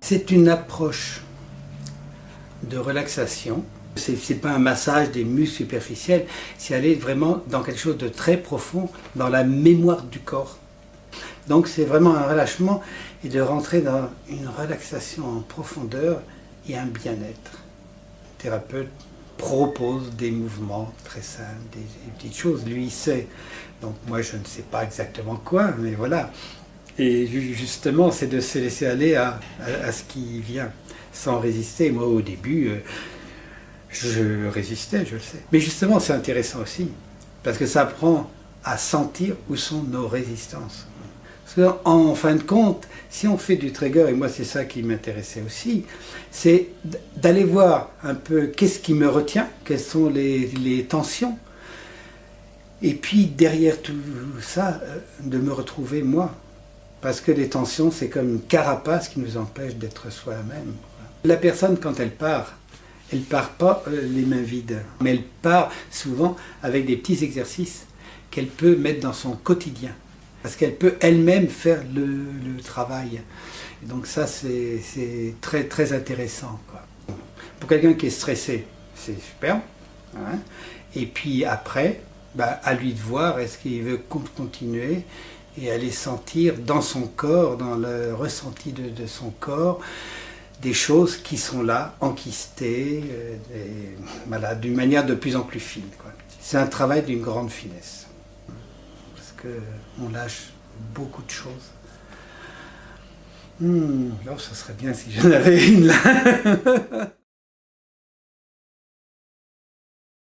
C'est une approche de relaxation. C'est pas un massage des muscles superficiels, c'est aller vraiment dans quelque chose de très profond, dans la mémoire du corps. Donc c'est vraiment un relâchement et de rentrer dans une relaxation en profondeur et un bien-être. Le thérapeute propose des mouvements très simples, des petites choses, lui il sait. Donc moi je ne sais pas exactement quoi, mais voilà. Et justement c'est de se laisser aller à ce qui vient, sans résister. Moi au début, je résistais, je le sais. Mais justement c'est intéressant aussi, parce que ça apprend à sentir où sont nos résistances. Parce qu'en fin de compte, si on fait du trigger, et moi c'est ça qui m'intéressait aussi, c'est d'aller voir un peu qu'est-ce qui me retient, quelles sont les tensions, et puis derrière tout ça, de me retrouver moi. Parce que les tensions, c'est comme une carapace qui nous empêche d'être soi-même. La personne, quand elle part pas les mains vides, mais elle part souvent avec des petits exercices qu'elle peut mettre dans son quotidien. Parce qu'elle peut elle-même faire le travail. Et donc ça, c'est très, très intéressant, quoi. Pour quelqu'un qui est stressé, c'est super. Hein. Et puis après, à lui de voir, est-ce qu'il veut continuer et aller sentir dans son corps, dans le ressenti de son corps, des choses qui sont là, enquistées, voilà, d'une manière de plus en plus fine, quoi. C'est un travail d'une grande finesse. On lâche beaucoup de choses. Oh, ça serait bien si j'en avais une là.